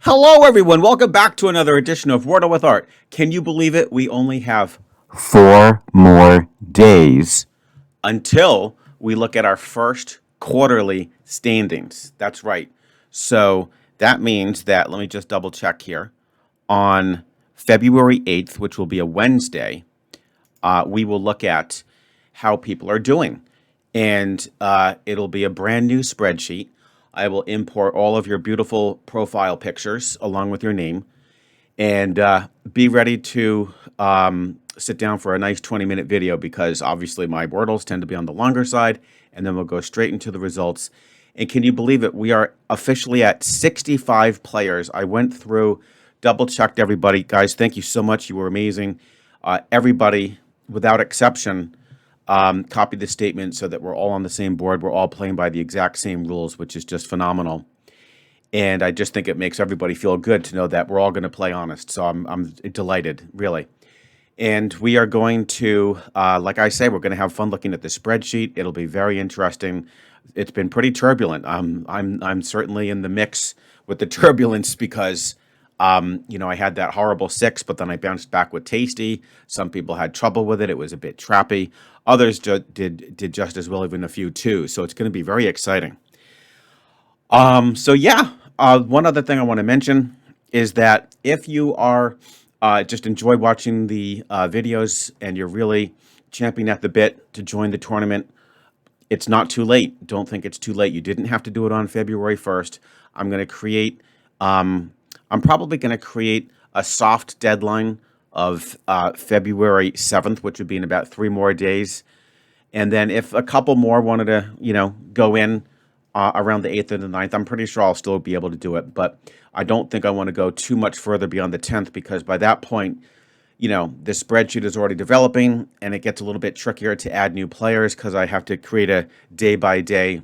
Hello, everyone. Welcome back to another edition of Wordle with Art. Can you believe it? We only have 4 more days until we look at our first quarterly standings. That's right. So that means that, let me just double check here. On February 8th, which will be a Wednesday, we will look at how people are doing. And it'll be a brand new spreadsheet. I will import all of your beautiful profile pictures along with your name, and be ready to sit down for a nice 20-minute video, because obviously my Wordles tend to be on the longer side, and then we'll go straight into the results. And can you believe it? We are officially at 65 players. I went through, double-checked everybody. Guys, thank you so much. You were amazing. Everybody, without exception, copy the statement so that we're all on the same board. We're all playing by the exact same rules, which is just phenomenal. And I just think it makes everybody feel good to know that we're all going to play honest. So I'm delighted, really. And we are going to, like I say, we're going to have fun looking at the spreadsheet. It'll be very interesting. It's been pretty turbulent. I'm certainly in the mix with the turbulence because I had that horrible 6, but then I bounced back with tasty. Some people had trouble with it. It was a bit trappy. Others did just as well, even a few too. So it's going to be very exciting. One other thing I want to mention is that if you are just enjoy watching the videos and you're really champing at the bit to join the tournament, it's not too late. Don't think it's too late. You didn't have to do it on February 1st. I'm probably going to create a soft deadline of February 7th, which would be in about 3 more days. And then if a couple more wanted to, go in around the 8th and the 9th, I'm pretty sure I'll still be able to do it. But I don't think I want to go too much further beyond the 10th, because by that point, the spreadsheet is already developing and it gets a little bit trickier to add new players, because I have to create a day-by-day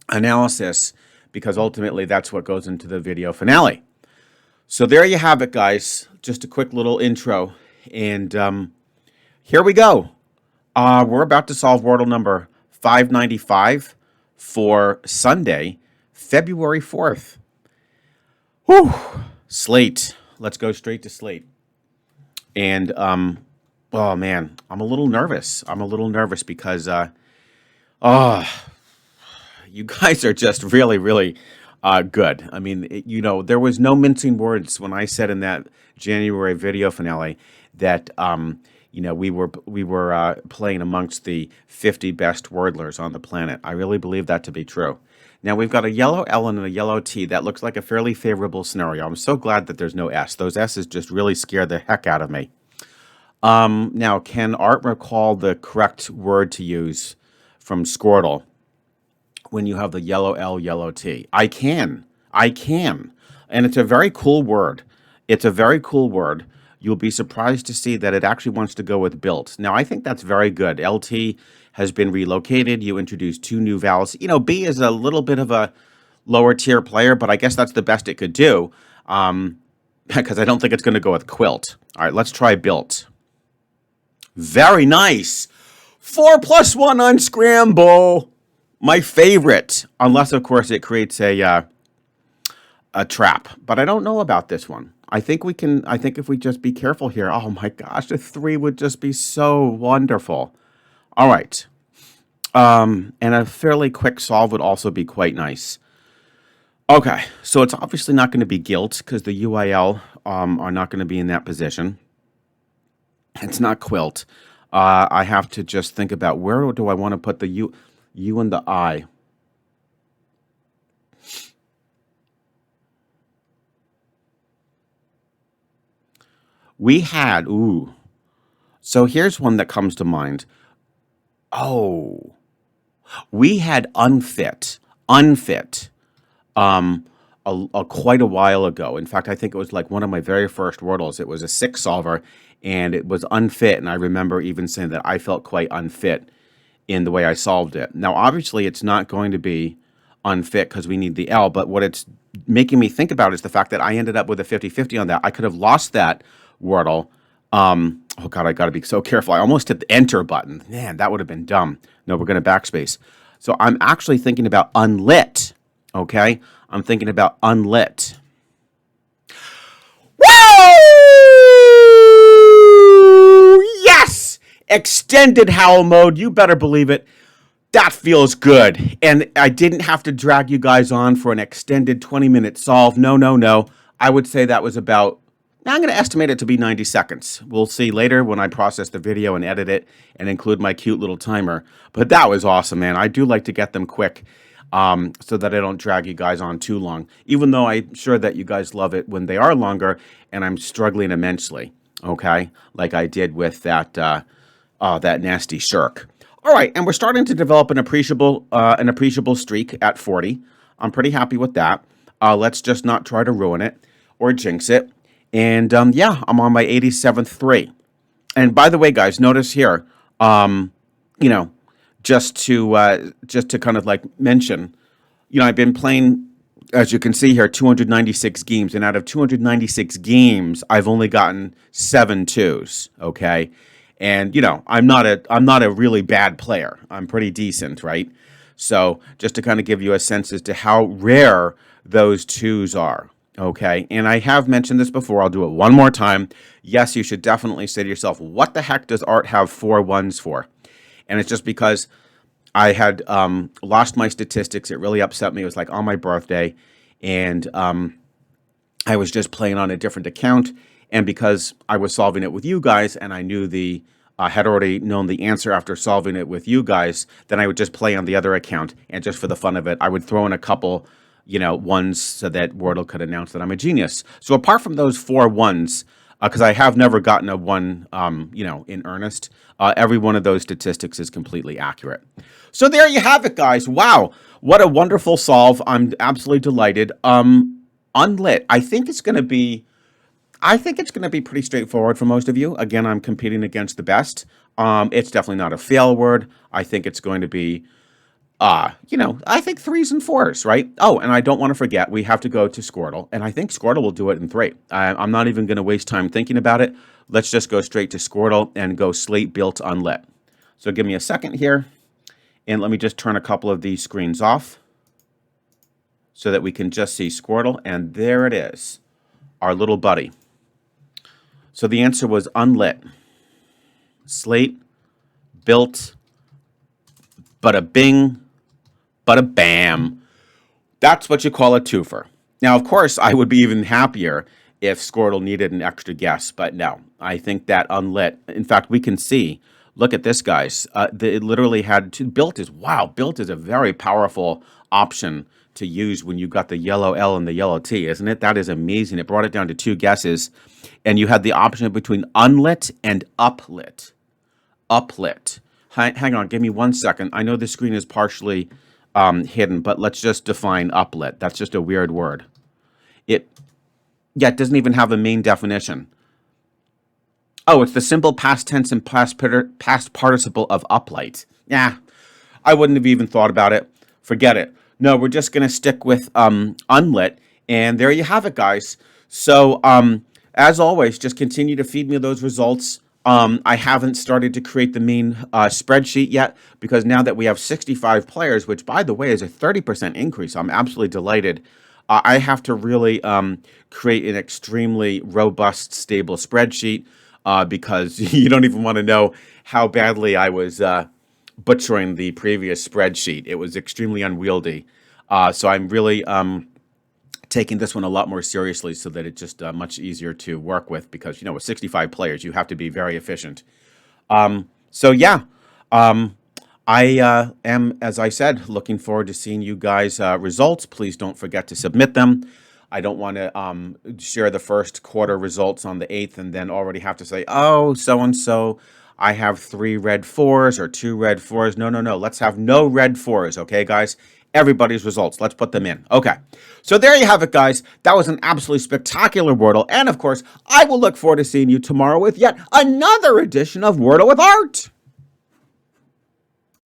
analysis, because ultimately that's what goes into the video finale. So there you have it, guys. Just a quick little intro. And here we go. We're about to solve Wordle number 595 for Sunday, February 4th. Whew. Slate. Let's go straight to Slate. And, oh, man, I'm a little nervous. Because, you guys are just really, really good. I mean, there was no mincing words when I said in that January video finale that we were playing amongst the 50 best wordlers on the planet. I really believe that to be true. Now we've got a yellow L and a yellow T. That looks like a fairly favorable scenario. I'm so glad that there's no S. Those S's just really scare the heck out of me. Now, can Art recall the correct word to use from Squirtle when you have the yellow L, yellow T? I can. And it's a very cool word. You'll be surprised to see that it actually wants to go with built. Now, I think that's very good. LT has been relocated. You introduced 2 new vowels. B is a little bit of a lower tier player, but I guess that's the best it could do, because I don't think it's going to go with quilt. All right, let's try built. Very nice. 4 + 1 unscramble. My favorite, unless of course it creates a trap. But I don't know about this one. I think if we just be careful here, oh my gosh, a 3 would just be so wonderful. All right. And a fairly quick solve would also be quite nice. Okay, so it's obviously not going to be guilt, because the UIL are not going to be in that position. It's not quilt. I have to just think about, where do I want to put the U and the I. We had, so here's one that comes to mind. Oh, we had unfit, quite a while ago. In fact, I think it was like one of my very first Wordles. It was a 6 solver, and it was unfit. And I remember even saying that I felt quite unfit in the way I solved it. Now, obviously, it's not going to be unfit because we need the L, but what it's making me think about is the fact that I ended up with a 50-50 on that. I could have lost that Wordle. Oh God, I got to be so careful. I almost hit the enter button. Man, that would have been dumb. No, we're going to backspace. So I'm actually thinking about unlit, okay? I'm thinking about unlit. Oh, yes! Extended howl mode. You better believe it. That feels good. And I didn't have to drag you guys on for an extended 20-minute solve. No, no, no. I would say that was about, I'm going to estimate it to be 90 seconds. We'll see later when I process the video and edit it and include my cute little timer. But that was awesome, man. I do like to get them quick so that I don't drag you guys on too long, even though I'm sure that you guys love it when they are longer and I'm struggling immensely, okay, like I did with that, that nasty shirk. All right, and we're starting to develop an appreciable streak at 40. I'm pretty happy with that. Let's just not try to ruin it or jinx it. And yeah, I'm on my 87th 3. And by the way, guys, notice here, you know, just to kind of like mention, you know, I've been playing, as you can see here, 296 games, and out of 296 games, I've only gotten 7 2s. Okay. And, you know, I'm not a really bad player. I'm pretty decent, right? So just to kind of give you a sense as to how rare those 2s are, okay? And I have mentioned this before. I'll do it one more time. Yes, you should definitely say to yourself, what the heck does Art have 4 1s for? And it's just because I had lost my statistics. It really upset me. It was like on my birthday. And I was just playing on a different account. And because I was solving it with you guys and I knew had already known the answer after solving it with you guys, then I would just play on the other account. And just for the fun of it, I would throw in a couple, you know, ones so that Wordle could announce that I'm a genius. So apart from those 4 1s, because I have never gotten a 1, you know, in earnest, every one of those statistics is completely accurate. So there you have it, guys. Wow, what a wonderful solve. I'm absolutely delighted. Unlit, I think it's going to be pretty straightforward for most of you. Again, I'm competing against the best. It's definitely not a fail word. I think it's going to be, you know, I think 3s and 4s, right? Oh, and I don't want to forget, we have to go to Squirtle, and I think Squirtle will do it in 3. I'm not even going to waste time thinking about it. Let's just go straight to Squirtle and go SLATE built unlit. So give me a second here, and let me just turn a couple of these screens off so that we can just see Squirtle, and there it is, our little buddy. So the answer was unlit. SLATE built, bada bing, bada bam. That's what you call a twofer. Now, of course, I would be even happier if Squirtle needed an extra guess, but no. I think that unlit, in fact, we can see, look at this, guys. It literally had two, built is a very powerful option to use when you got the yellow L and the yellow T, isn't it? That is amazing. It brought it down to 2 guesses, and you had the option between unlit and uplit. Uplit. Hang on, give me 1 second. I know the screen is partially hidden, but let's just define uplit. That's just a weird word. It doesn't even have a main definition. Oh, it's the simple past tense and past participle of uplight. Yeah, I wouldn't have even thought about it. Forget it. No, we're just going to stick with unlit, and there you have it, guys. So, as always, just continue to feed me those results. I haven't started to create the main spreadsheet yet, because now that we have 65 players, which, by the way, is a 30% increase, I'm absolutely delighted. I have to really create an extremely robust, stable spreadsheet, because you don't even want to know how badly I was butchering the previous spreadsheet. It was extremely unwieldy. So I'm really taking this one a lot more seriously so that it's just much easier to work with, because, you know, with 65 players, you have to be very efficient. So yeah, I am, as I said, looking forward to seeing you guys' results. Please don't forget to submit them. I don't want to share the first quarter results on the 8th and then already have to say, oh, so-and-so, I have 3 red 4s or 2 red 4s. No, no, no. Let's have no red 4s. Okay, guys? Everybody's results. Let's put them in. Okay. So there you have it, guys. That was an absolutely spectacular Wordle. And, of course, I will look forward to seeing you tomorrow with yet another edition of Wordle with Art.